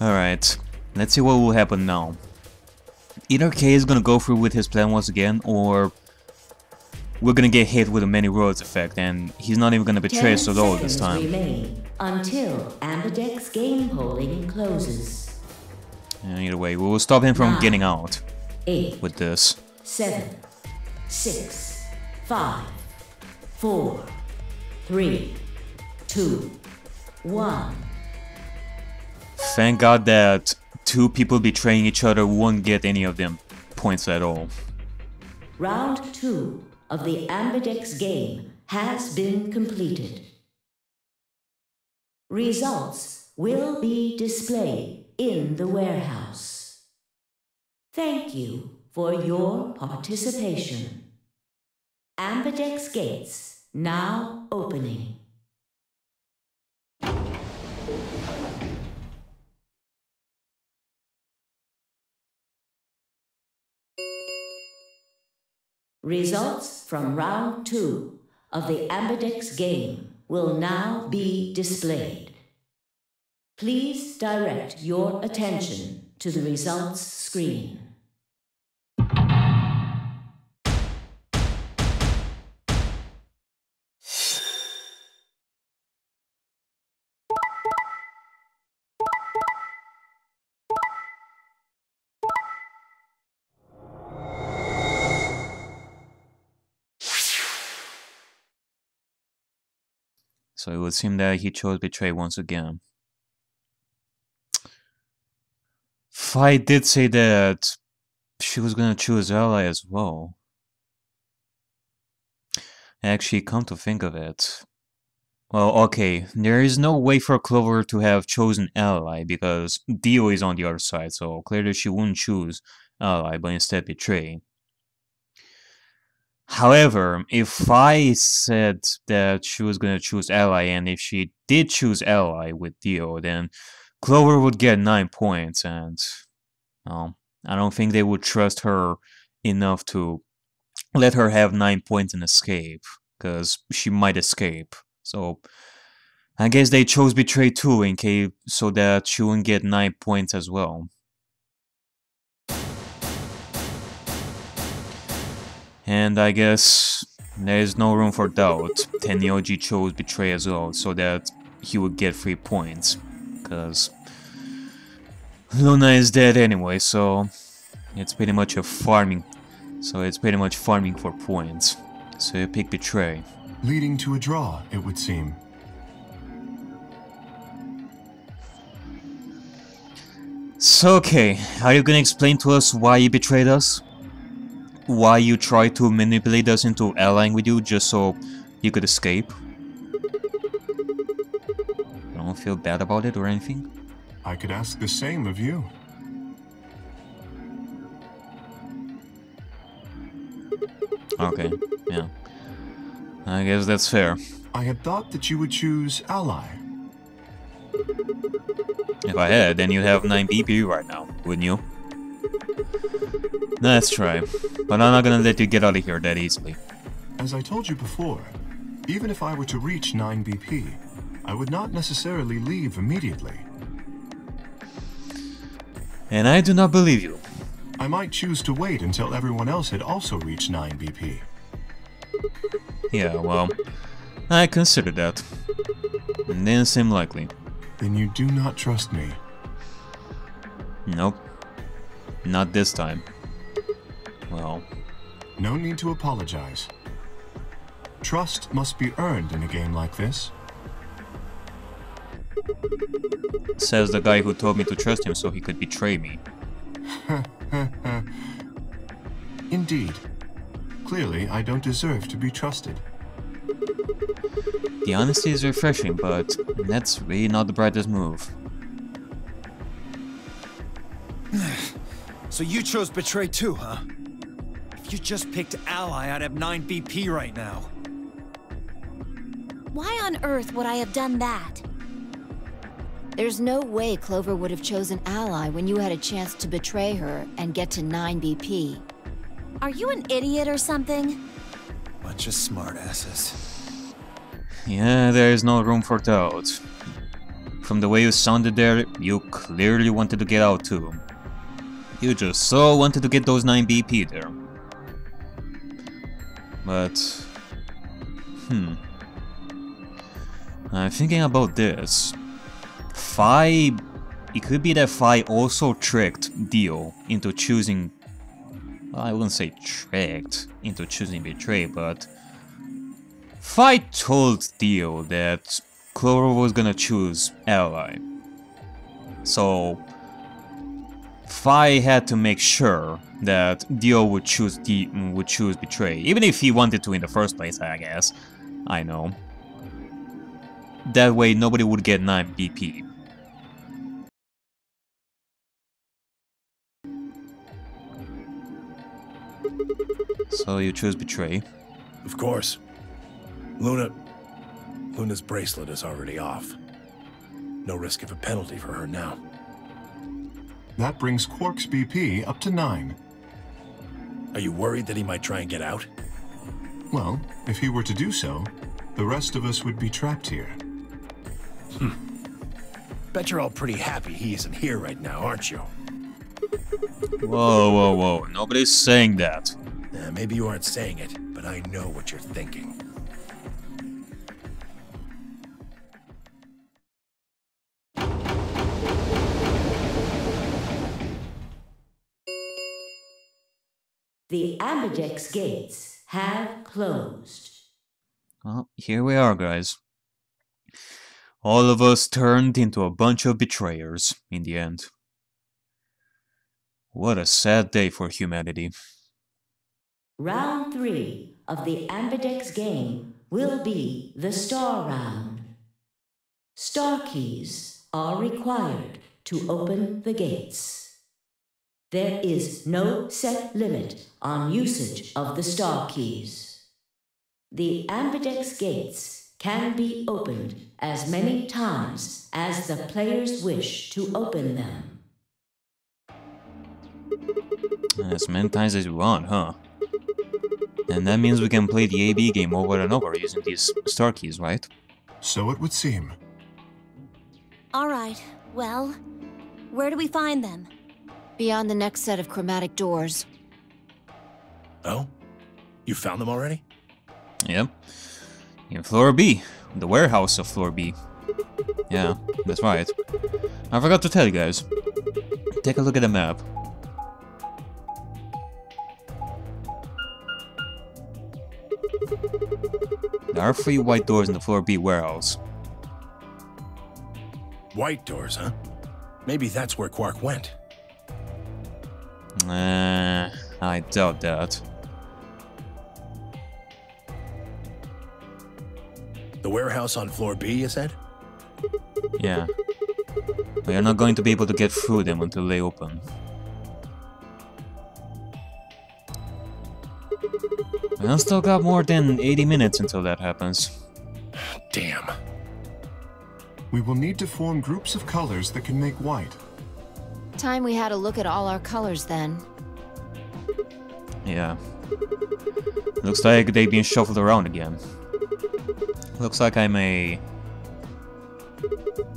Alright, let's see what will happen now. Either K is gonna go through with his plan once again, or we're gonna get hit with a many roads effect, and he's not even gonna betray us at all this time. Remain until Ambidex game polling closes. Either way, we will stop him from getting out 8, with this. 7, 6, 5, 4, 3, 2, 1. Thank God that two people betraying each other won't get any of them points at all. Round 2 of the Ambidex game has been completed. Results will be displayed in the warehouse. Thank you for your participation. Ambidex gates now opening. Results from round 2 of the Ambidex game will now be displayed. Please direct your attention to the results screen. So it would seem that he chose betray once again. Fi did say that she was gonna choose ally as well. Actually, come to think of it. Well, okay, there is no way for Clover to have chosen ally because Dio is on the other side, so clearly she wouldn't choose ally, but instead betray. However, if I said that she was going to choose ally, and if she did choose ally with Dio, then Clover would get 9 points, and well, I don't think they would trust her enough to let her have 9 points and escape, because she might escape. So I guess they chose betray too, in case so that she wouldn't get 9 points as well. And I guess there is no room for doubt. Tenmyouji chose betray as well, so that he would get 3 points. Because Luna is dead anyway, so it's pretty much a farming. So it's pretty much farming for points. So you pick betray. Leading to a draw, it would seem. So okay, are you gonna explain to us why you betrayed us? Why you tried to manipulate us into allying with you just so you could escape? I don't feel bad about it or anything. I could ask the same of you. Okay, yeah. I guess that's fair. I had thought that you would choose ally. If I had, then you'd have 9 BP right now, wouldn't you? Let's try. But I'm not gonna let you get out of here that easily. As I told you before, even if I were to reach 9 BP, I would not necessarily leave immediately. And I do not believe you. I might choose to wait until everyone else had also reached 9 BP. Yeah, well, I considered that. It didn't seem likely. Then you do not trust me. Nope. Not this time. Well... No need to apologize. Trust must be earned in a game like this. Says the guy who told me to trust him so he could betray me. Indeed. Clearly, I don't deserve to be trusted. The honesty is refreshing, but that's really not the brightest move. So you chose betray too, huh? If you just picked ally, I'd have 9 BP right now. Why on earth would I have done that? There's no way Clover would have chosen ally when you had a chance to betray her and get to 9 BP. Are you an idiot or something? Bunch of smartasses. Yeah, there is no room for doubt. From the way you sounded there, you clearly wanted to get out too. You just so wanted to get those 9 BP there. But... I'm thinking about this. Fi... It could be that Fi also tricked Dio into choosing... Well, I wouldn't say tricked into choosing Betray, but... Fi told Dio that Clover was gonna choose Ally. So... Fi had to make sure that Dio would choose Betray, even if he wanted to in the first place, I guess. I know. That way nobody would get 9 BP. So you choose Betray? Of course. Luna's bracelet is already off. No risk of a penalty for her now. That brings Quark's BP up to 9. Are you worried that he might try and get out? Well, if he were to do so, the rest of us would be trapped here. Bet you're all pretty happy he isn't here right now, aren't you? Whoa. Nobody's saying that. Maybe you aren't saying it, but I know what you're thinking. The Ambidex gates have closed. Well, here we are, guys. All of us turned into a bunch of betrayers in the end. What a sad day for humanity. Round 3 of the Ambidex game will be the Star Round. Star keys are required to open the gates. There is no set limit on usage of the Star keys. The Ambidex gates can be opened as many times as the players wish to open them. As many times as we want, huh? And that means we can play the AB game over and over using these star keys, right? So it would seem. Alright, well, where do we find them? Beyond the next set of chromatic doors. Oh? You found them already? Yep. In floor B. The warehouse of floor B. Yeah, that's right. I forgot to tell you guys. Take a look at the map. There are 3 white doors in the floor B warehouse. White doors, huh? Maybe that's where Quark went. I doubt that. The warehouse on floor B, you said? Yeah. We are not going to be able to get through them until they open. We still got more than 80 minutes until that happens. Damn. We will need to form groups of colors that can make white. Time we had a look at all our colors then. Yeah. Looks like they've been shuffled around again. Looks like I'm a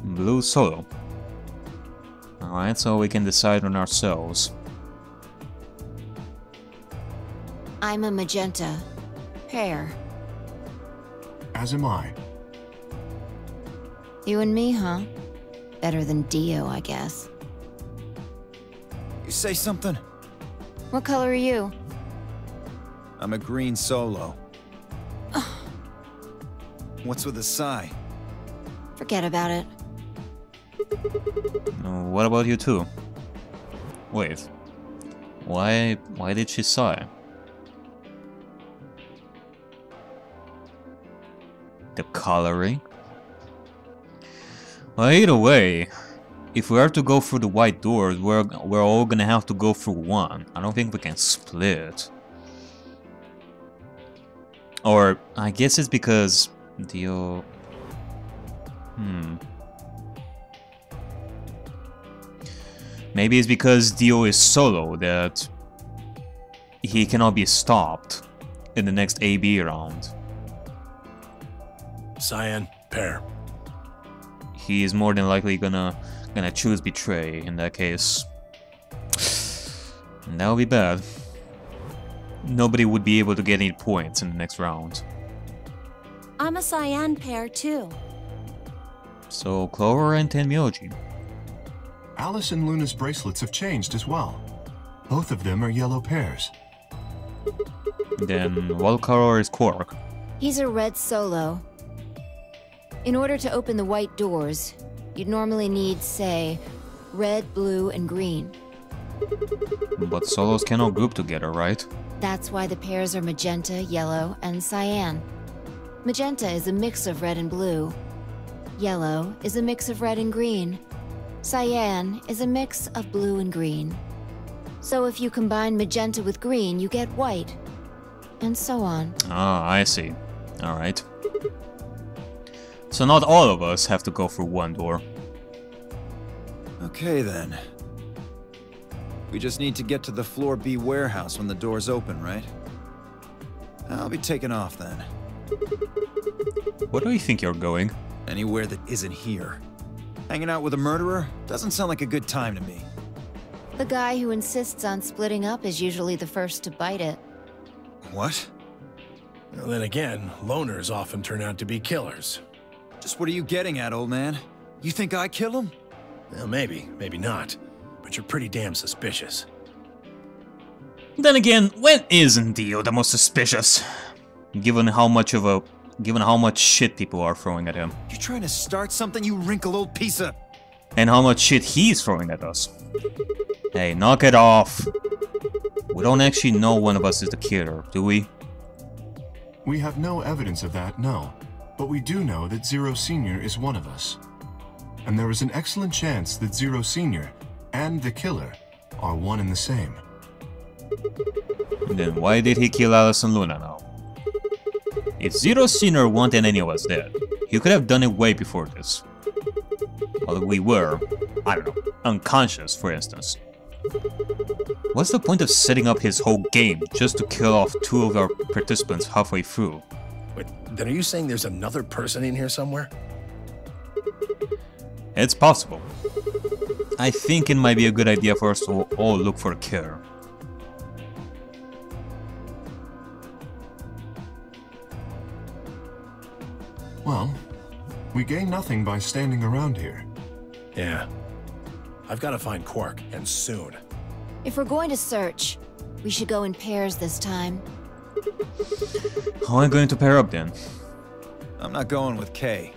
blue solo. Alright, so we can decide on ourselves. I'm a magenta. Pear. As am I. You and me, huh? Better than Dio, I guess. You say something? What color are you? I'm a green solo. What's with the sigh? Forget about it. What about you two? Wait. Why did she sigh? The coloring? Well, either way, if we are to go through the white doors, we're all gonna have to go through one. I don't think we can split. Or, I guess it's because Dio... Maybe it's because Dio is solo that he cannot be stopped in the next AB round. Cyan, Pear. he is more than likely gonna choose betray in that case. And that would be bad. Nobody would be able to get any points in the next round. I'm a cyan pair too. So Clover and Tenmyouji. Alice and Luna's bracelets have changed as well. Both of them are yellow pairs. Then what color is Quark? He's a red solo. In order to open the white doors, you'd normally need, say, red, blue, and green. But solos cannot group together, right? That's why the pairs are magenta, yellow, and cyan. Magenta is a mix of red and blue. Yellow is a mix of red and green. Cyan is a mix of blue and green. So if you combine magenta with green, you get white. And so on. Ah, I see. Alright. So not all of us have to go through one door. Okay then. We just need to get to the floor B warehouse when the doors open, right? I'll be taking off then. Where do you think you're going? Anywhere that isn't here. Hanging out with a murderer doesn't sound like a good time to me. The guy who insists on splitting up is usually the first to bite it. What? Well, then again, loners often turn out to be killers. Just what are you getting at, old man? You think I kill him? Well, maybe, maybe not. But you're pretty damn suspicious. Then again, when isn't Dio the most suspicious? Given how much shit people are throwing at him. You trying to start something, you wrinkled old piece of... And how much shit he's throwing at us. Hey, knock it off. We don't actually know one of us is the killer, do we? We have no evidence of that, no. But we do know that Zero Senior is one of us. And there is an excellent chance that Zero Senior and the killer are one and the same. Then why did he kill Alice and Luna now? If Zero Senior wanted any of us dead, he could have done it way before this. While we were, I don't know, unconscious, for instance. What's the point of setting up his whole game just to kill off 2 of our participants halfway through? Wait, then are you saying there's another person in here somewhere? It's possible. I think it might be a good idea for us to all look for a killer. Well, we gain nothing by standing around here. Yeah. I've got to find Quark, and soon. If we're going to search, we should go in pairs this time. How am I going to pair up then? I'm not going with Kay.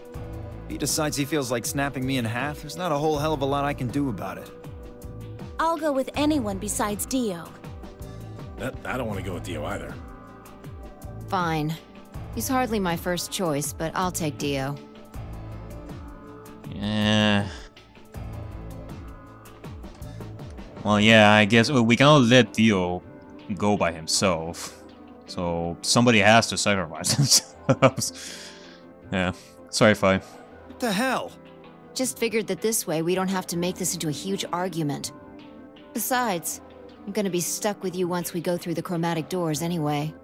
If he decides he feels like snapping me in half, there's not a whole hell of a lot I can do about it. I'll go with anyone besides Dio. I don't want to go with Dio either. Fine. He's hardly my first choice, but I'll take Dio. Yeah. Well, yeah, I guess we cannot let Dio go by himself. So somebody has to sacrifice themselves. Yeah. Sorry, Fi. What the hell? Just figured that this way we don't have to make this into a huge argument. Besides, I'm gonna be stuck with you once we go through the chromatic doors anyway.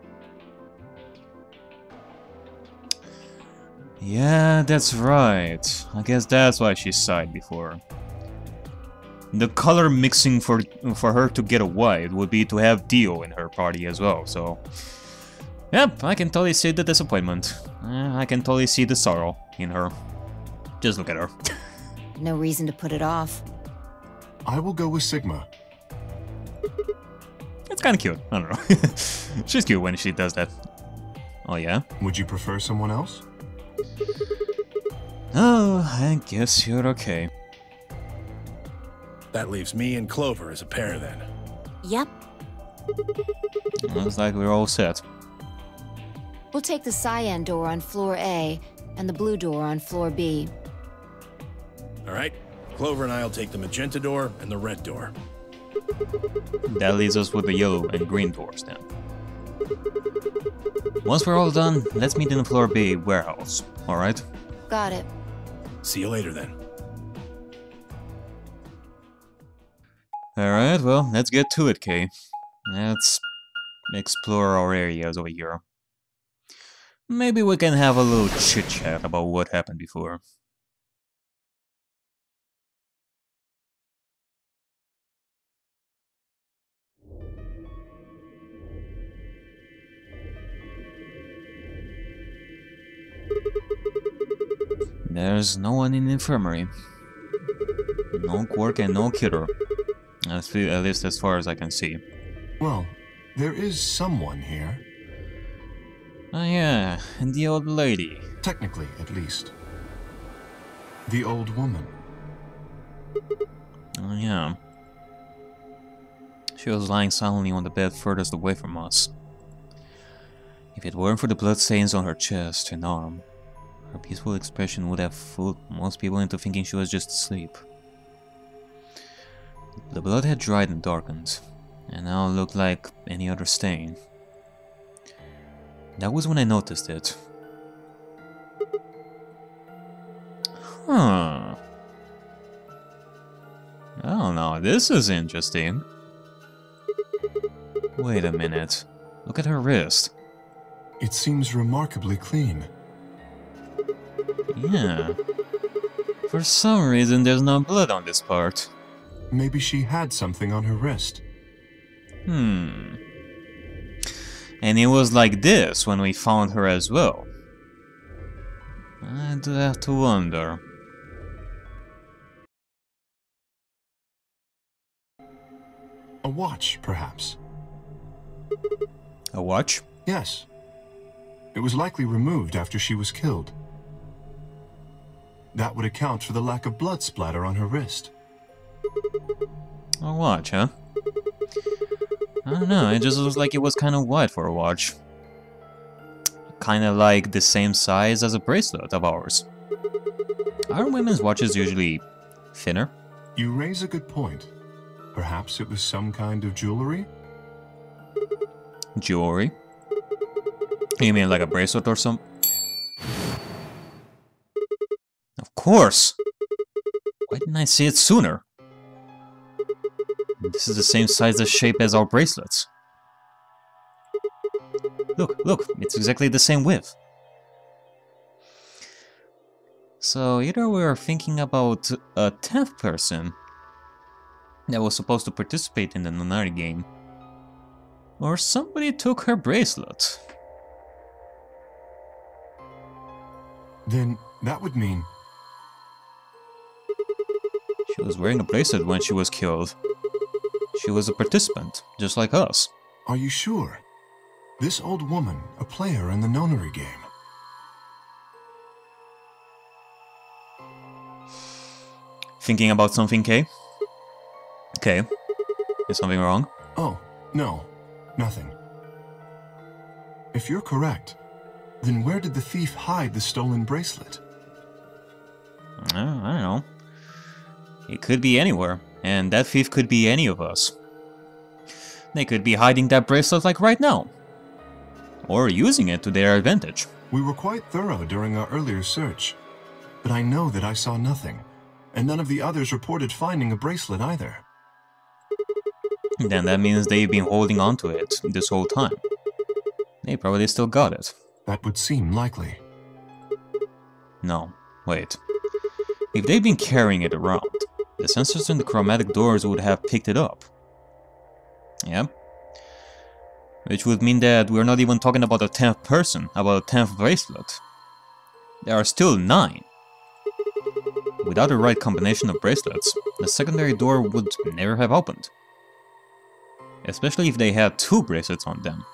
Yeah, that's right. I guess that's why she sighed before. The color mixing for her to get a white would be to have Dio in her party as well, so... Yep, I can totally see the disappointment. I can totally see the sorrow in her. Just look at her. No reason to put it off. I will go with Sigma. It's kinda cute, I don't know. She's cute when she does that. Oh yeah? Would you prefer someone else? Oh, I guess you're okay. That leaves me and Clover as a pair then. Yep. Looks like we're all set. We'll take the cyan door on floor A and the blue door on floor B. Alright, Clover and I'll take the magenta door and the red door. That leaves us with the yellow and green doors then. Once we're all done, let's meet in the floor B warehouse, alright? Got it. See you later then. Alright, well, let's get to it, Kay. Let's explore our areas over here. Maybe we can have a little chit-chat about what happened before. There's no one in the infirmary. No Quark and no Kidder. At least as far as I can see. Well, there is someone here. Oh yeah, and the old lady. Technically, at least. The old woman. Oh yeah. She was lying silently on the bed furthest away from us. If it weren't for the bloodstains on her chest and arm, her peaceful expression would have fooled most people into thinking she was just asleep. The blood had dried and darkened, and now looked like any other stain. That was when I noticed it. Huh. Oh no, this is interesting. Wait a minute. Look at her wrist. It seems remarkably clean. Yeah. For some reason, there's no blood on this part. Maybe she had something on her wrist. And it was like this when we found her as well. I do have to wonder. A watch, perhaps. A watch? Yes. It was likely removed after she was killed. That would account for the lack of blood splatter on her wrist. A watch, huh? I don't know, it just looks like it was kind of wide for a watch. Kind of like the same size as a bracelet of ours. Aren't women's watches usually thinner? You raise a good point. Perhaps it was some kind of jewelry? Jewelry? You mean like a bracelet or something? Of course! Why didn't I see it sooner? This is the same size and shape as our bracelets. Look, it's exactly the same width. So either we are thinking about a 10th person that was supposed to participate in the Nonary game, or somebody took her bracelet. Then that would mean... She was wearing a bracelet when she was killed. She was a participant, just like us. Are you sure? This old woman, a player in the Nonary game. Thinking about something, Kay? Okay. Is something wrong? Oh, no. Nothing. If you're correct, then where did the thief hide the stolen bracelet? I don't know. It could be anywhere, and that thief could be any of us. They could be hiding that bracelet like right now. Or using it to their advantage. We were quite thorough during our earlier search, but I know that I saw nothing, and none of the others reported finding a bracelet either. Then that means they've been holding on to it this whole time. They probably still got it. That would seem likely. No, wait. If they've been carrying it around, the sensors in the chromatic doors would have picked it up. Yeah? Which would mean that we're not even talking about a 10th person, about a 10th bracelet. There are still 9. Without the right combination of bracelets, the secondary door would never have opened. Especially if they had 2 bracelets on them.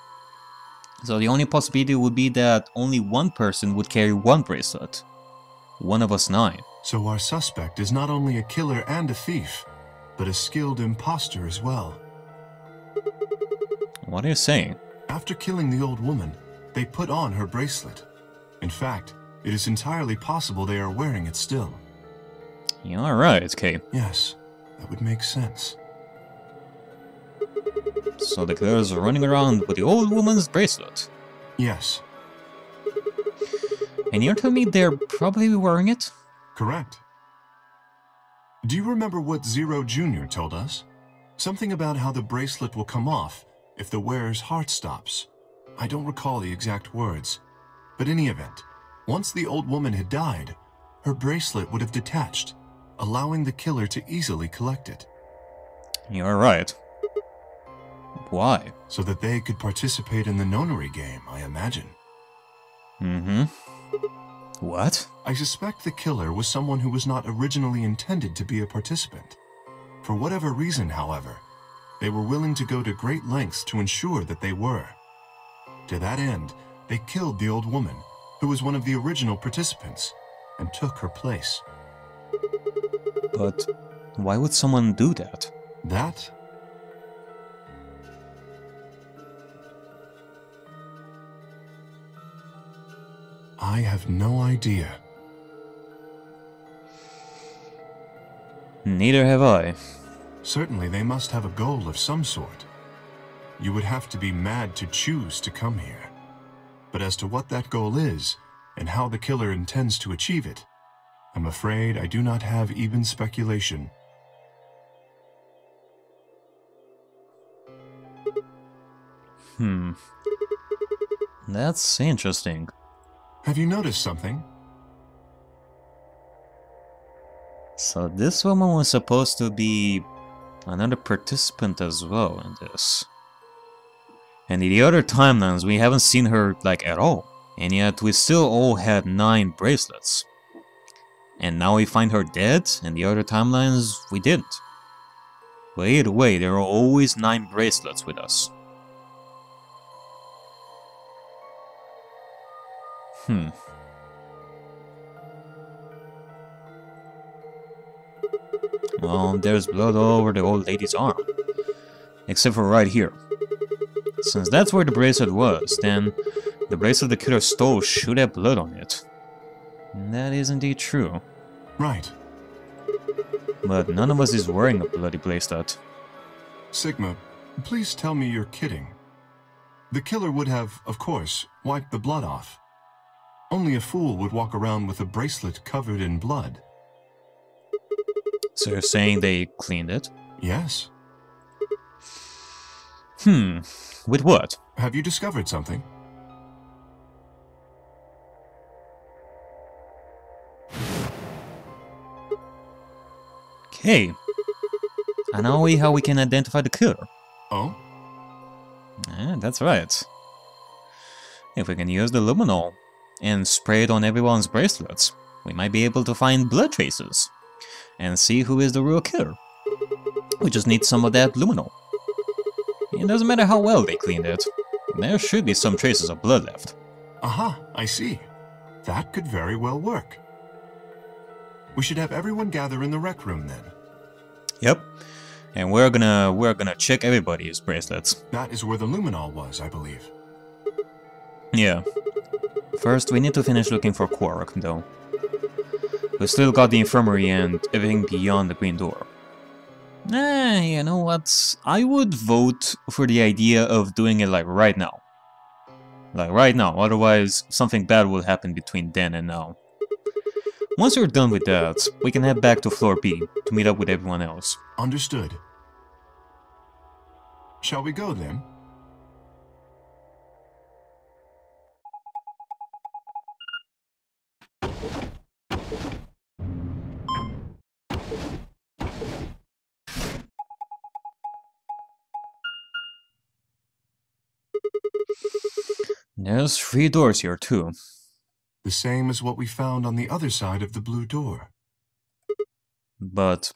So the only possibility would be that only one person would carry 1 bracelet. One of us 9. So our suspect is not only a killer and a thief, but a skilled imposter as well. What are you saying? After killing the old woman, they put on her bracelet. In fact, it is entirely possible they are wearing it still. You're right, Kay. Yes, that would make sense. So the killers are running around with the old woman's bracelet. Yes. And you're telling me they're probably wearing it? Correct. Do you remember what Zero Jr. told us? Something about how the bracelet will come off if the wearer's heart stops. I don't recall the exact words. But in any event, once the old woman had died, her bracelet would have detached, allowing the killer to easily collect it. You're right. Why? So that they could participate in the Nonary game, I imagine. Mm-hmm. What? I suspect the killer was someone who was not originally intended to be a participant. For whatever reason, however, they were willing to go to great lengths to ensure that they were. To that end, they killed the old woman, who was one of the original participants, and took her place. But why would someone do that? That? I have no idea. Neither have I. Certainly they must have a goal of some sort. You would have to be mad to choose to come here. But as to what that goal is, and how the killer intends to achieve it, I'm afraid I do not have even speculation. That's interesting. Have you noticed something? So this woman was supposed to be another participant as well in this. And in the other timelines, we haven't seen her, like, at all. And yet, we still all had 9 bracelets. And now we find her dead, and the other timelines, we didn't. But either way, there are always 9 bracelets with us. Well, there's blood all over the old lady's arm. Except for right here. Since that's where the bracelet was, then the bracelet the killer stole should have blood on it. And that is indeed true. Right. But none of us is wearing a bloody bracelet. Sigma, please tell me you're kidding. The killer would have, of course, wiped the blood off. Only a fool would walk around with a bracelet covered in blood. So you're saying they cleaned it? Yes. With what? Have you discovered something? Okay. And now how we can identify the killer. Oh? That's right. If we can use the luminol and spray it on everyone's bracelets, we might be able to find blood traces and see who is the real killer. We just need some of that luminol. It doesn't matter how well they cleaned it. There should be some traces of blood left. Aha, I see. That could very well work. We should have everyone gather in the rec room then. Yep. And we're gonna check everybody's bracelets. That is where the luminol was, I believe. Yeah. First, we need to finish looking for Quark, though. We still got the infirmary and everything beyond the green door. You know what? I would vote for the idea of doing it like right now. Like right now, otherwise something bad will happen between then and now. Once we're done with that, we can head back to floor B to meet up with everyone else. Understood. Shall we go then? There's 3 doors here too. The same as what we found on the other side of the blue door. But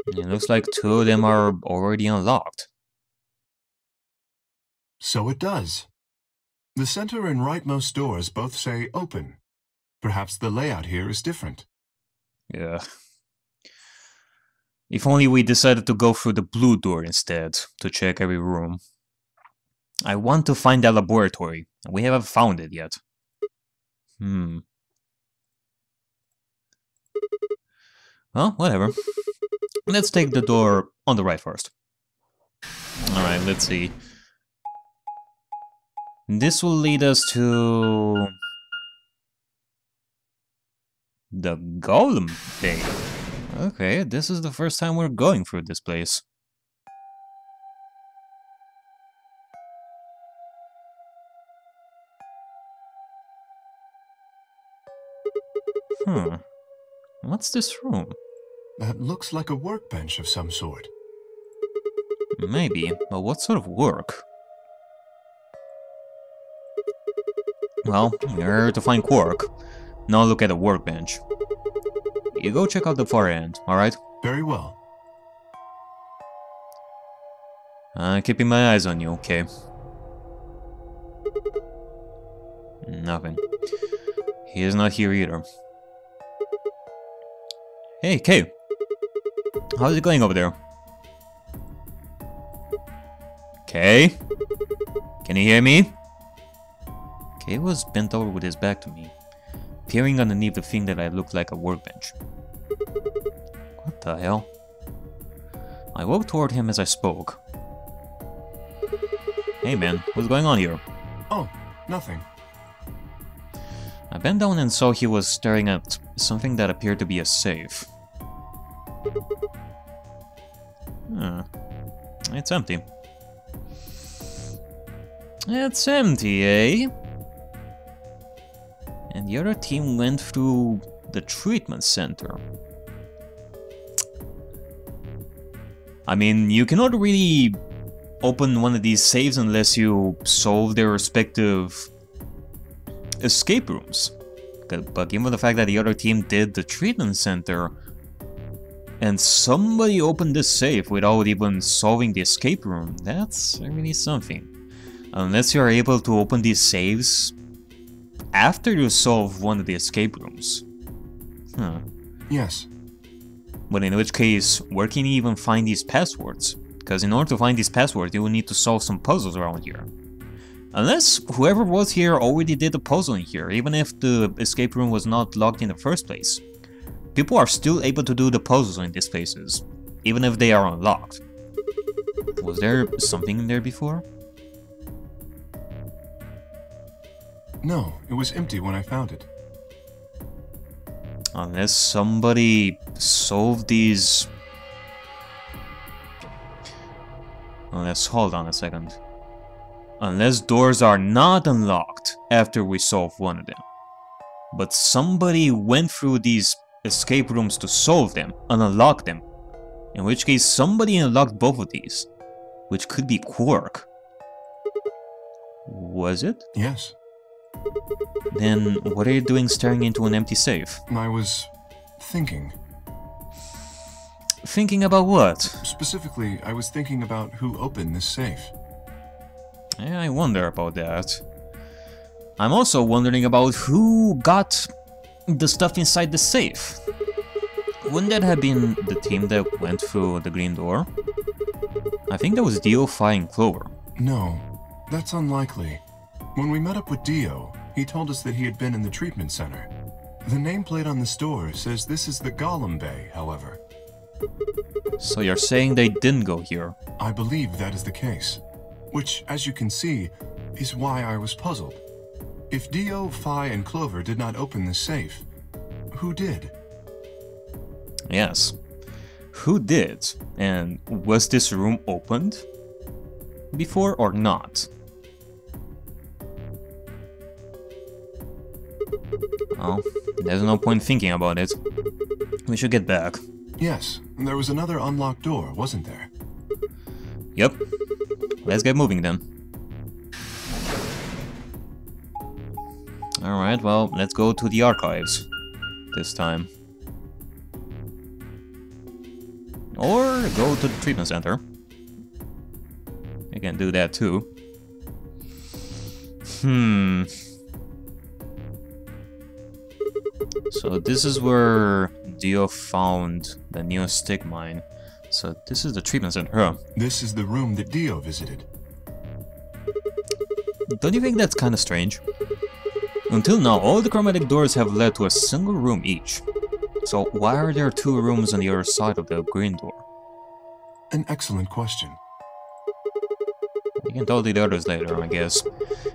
it looks like 2 of them are already unlocked. So it does. The center and rightmost doors both say open. Perhaps the layout here is different. Yeah. If only we decided to go through the blue door instead, to check every room. I want to find that laboratory, and we haven't found it yet. Well, whatever. Let's take the door on the right first. Alright, let's see. This will lead us to the Golem Bay. Okay, this is the first time we're going through this place. What's this room? That looks like a workbench of some sort. Maybe, but what sort of work? Well, you're here to find Quark. Now look at the workbench. You go check out the far end, alright? Very well. Keeping my eyes on you, okay? Nothing. He is not here either. Hey, Kay! How's it going over there? Kay? Can you hear me? Kay was bent over with his back to me, peering underneath the thing that I looked like a workbench. What the hell? I walked toward him as I spoke. Hey man, what's going on here? Oh, nothing. I bent down and saw he was staring at something that appeared to be a safe. It's empty. It's empty, eh? And the other team went through the treatment center. I mean, you cannot really open one of these safes unless you solve their respective escape rooms. But given the fact that the other team did the treatment center, and somebody opened this safe without even solving the escape room, that's really something. Unless you are able to open these saves after you solve one of the escape rooms. Yes. But in which case, where can you even find these passwords? Because in order to find these passwords, you will need to solve some puzzles around here. Unless whoever was here already did the puzzle in here, even if the escape room was not locked in the first place. People are still able to do the puzzles in these places, even if they are unlocked. Was there something in there before? No, it was empty when I found it. Unless somebody solved these... hold on a second. Unless doors are not unlocked after we solve one of them. But somebody went through these escape rooms to solve them and unlock them. In which case somebody unlocked both of these. Which could be Quark. Was it? Yes. Then what are you doing staring into an empty safe? I was thinking. Thinking about what? Specifically, I was thinking about who opened this safe. Yeah, I wonder about that. I'm also wondering about who got the stuff inside the safe. Wouldn't that have been the team that went through the green door? I think that was Dio, Phi, and Clover. No, that's unlikely. When we met up with Dio, he told us that he had been in the treatment center. The nameplate on this door says this is the Golem Bay, however. So you're saying they didn't go here? I believe that is the case. Which, as you can see, is why I was puzzled. If Dio, Phi, and Clover did not open this safe, who did? Yes. Who did? And was this room opened before or not? Well, there's no point thinking about it. We should get back. Yes, there was another unlocked door, wasn't there? Yep. Let's get moving then. Alright, well, let's go to the archives this time. Or go to the treatment center. I can do that too. So this is where Dio found the new stick mine. So this is the treatment center, huh? This is the room that Dio visited. Don't you think that's kinda strange? Until now, all the chromatic doors have led to a single room each. So why are there two rooms on the other side of the green door? An excellent question. We can tell the others later, I guess,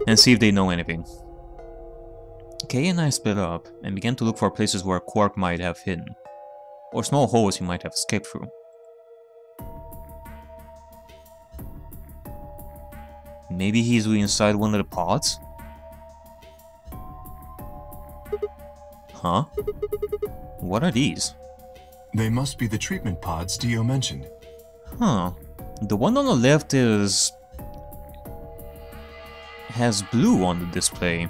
and see if they know anything. Kay and I split up and began to look for places where Quark might have hidden, or small holes he might have escaped through. Maybe he's inside one of the pods? Huh? What are these? They must be the treatment pods Dio mentioned. Huh. The one on the left has blue on the display.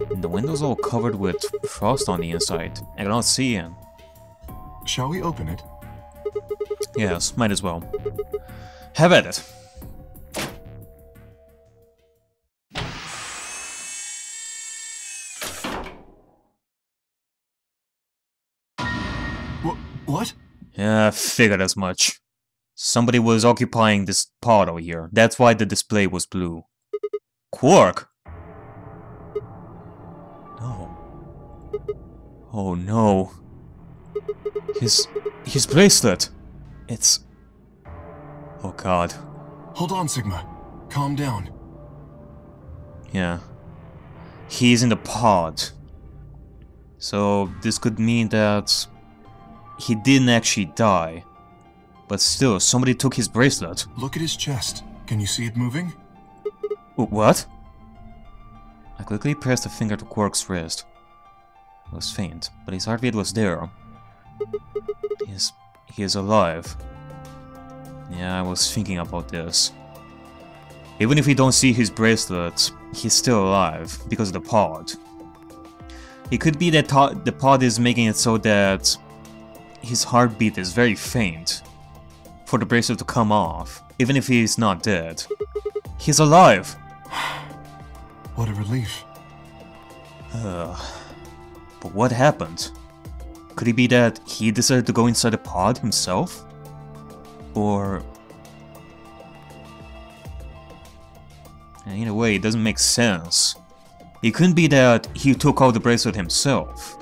And the window's all covered with frost on the inside. I cannot see it. Shall we open it? Yes, might as well. Have at it. What? Yeah, I figured as much. Somebody was occupying this pod over here. That's why the display was blue. Quark! No. Oh no. His bracelet. It's... Oh god. Hold on, Sigma. Calm down. Yeah. He's in the pod. So this could mean that he didn't actually die. But still, somebody took his bracelet. Look at his chest. Can you see it moving? What? I quickly pressed a finger to Quark's wrist. It was faint, but his heartbeat was there. He is alive. Yeah, I was thinking about this. Even if we don't see his bracelet, he's still alive, because of the pod. It could be that the pod is making it so that his heartbeat is very faint for the bracelet to come off, even if he's not dead. He's alive! What a relief. But what happened? Could it be that he decided to go inside the pod himself? Or... in a way, it doesn't make sense. It couldn't be that he took out the bracelet himself.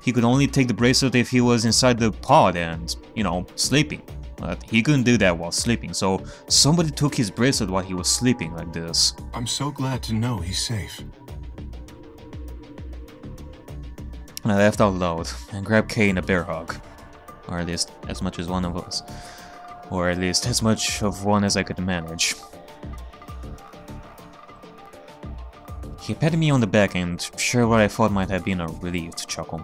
He could only take the bracelet if he was inside the pod and, you know, sleeping. But he couldn't do that while sleeping, so somebody took his bracelet while he was sleeping like this. I'm so glad to know he's safe. I laughed out loud and grabbed Kay in a bear hug. Or at least as much as one of us. Or at least as much of one as I could manage. He patted me on the back and shared what I thought might have been a relieved chuckle.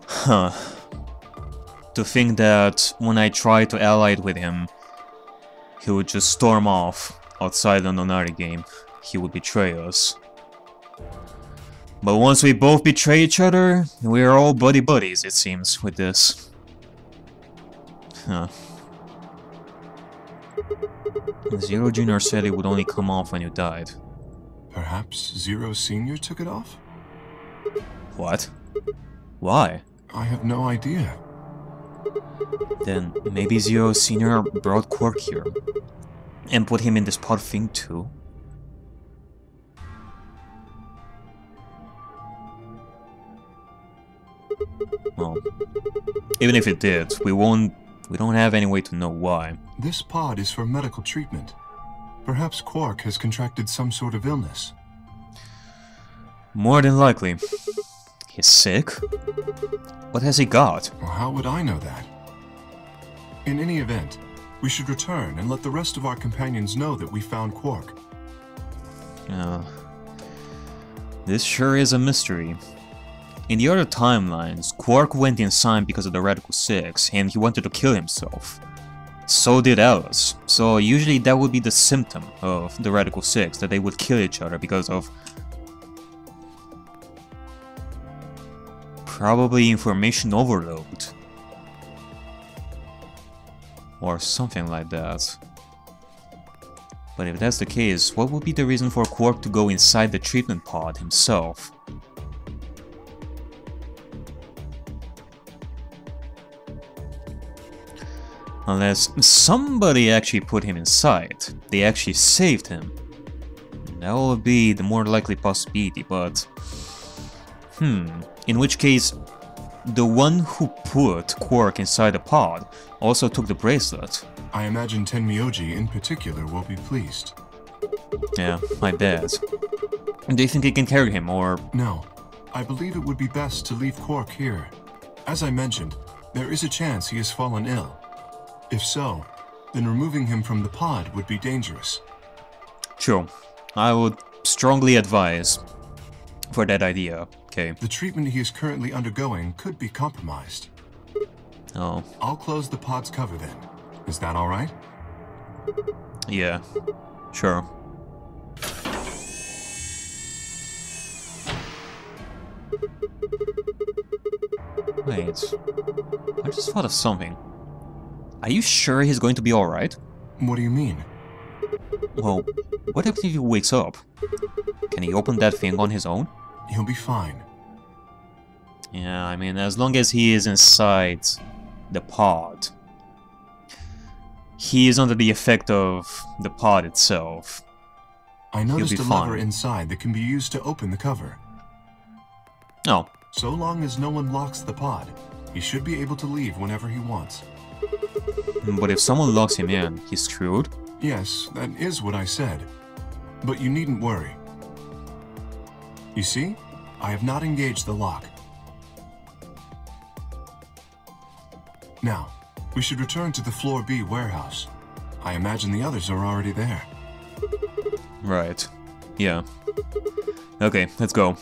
Huh. To think that when I tried to ally with him, he would just storm off outside the Nonary Game. He would betray us. But once we both betray each other, we are all buddy-buddies, it seems, with this. Huh. Zero Jr. said it would only come off when you died. Perhaps Zero Senior took it off? What? Why? I have no idea. Then maybe Zero Senior brought Quark here. And put him in this pod thing too? Well, even if it did, we don't have any way to know why. This pod is for medical treatment. Perhaps Quark has contracted some sort of illness. More than likely. He's sick? What has he got? Well, how would I know that? In any event, we should return and let the rest of our companions know that we found Quark. This sure is a mystery. In the other timelines, Quark went insane because of the Radical Six, and he wanted to kill himself. So did Alice. So usually that would be the symptom of the Radical Six, that they would kill each other because of... probably information overload. Or something like that. But if that's the case, what would be the reason for Quark to go inside the treatment pod himself? Unless somebody actually put him inside. They actually saved him. That would be the more likely possibility, but... in which case, the one who put Quark inside the pod also took the bracelet. I imagine Tenmyouji in particular will be pleased. Yeah, I bet. Do you think he can carry him, or... No. I believe it would be best to leave Quark here. As I mentioned, there is a chance he has fallen ill. If so, then removing him from the pod would be dangerous. True. I would strongly advise for that idea, Okay. The treatment he is currently undergoing could be compromised. Oh. I'll close the pod's cover then. Is that alright? Yeah. Sure. Wait. I just thought of something. Are you sure he's going to be alright? What do you mean? Well, what if he wakes up? Can he open that thing on his own? He'll be fine. Yeah, I mean, as long as he is inside the pod. He is under the effect of the pod itself. I noticed be a lever fine. inside that can be used to open the cover. Oh, So long as no one locks the pod, he should be able to leave whenever he wants. but if someone locks him in, he's screwed? Yes, that is what I said. But you needn't worry. You see, I have not engaged the lock. Now, we should return to the Floor B warehouse. I imagine the others are already there. Right. Yeah. Okay, let's go.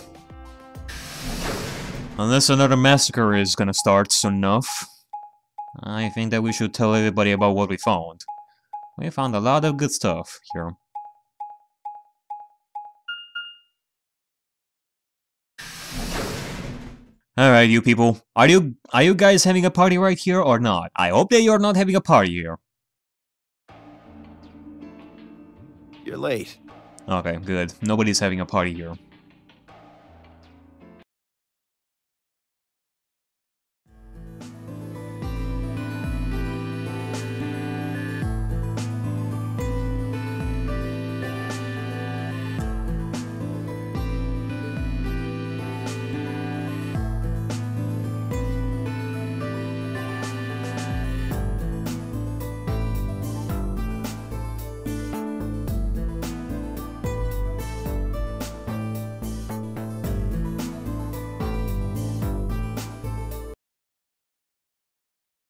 Unless another massacre is gonna start soon enough, I think that we should tell everybody about what we found. We found a lot of good stuff here. Alright, you people. Are you guys having a party right here or not? I hope that you're not having a party here. You're late. Okay, good. Nobody's having a party here.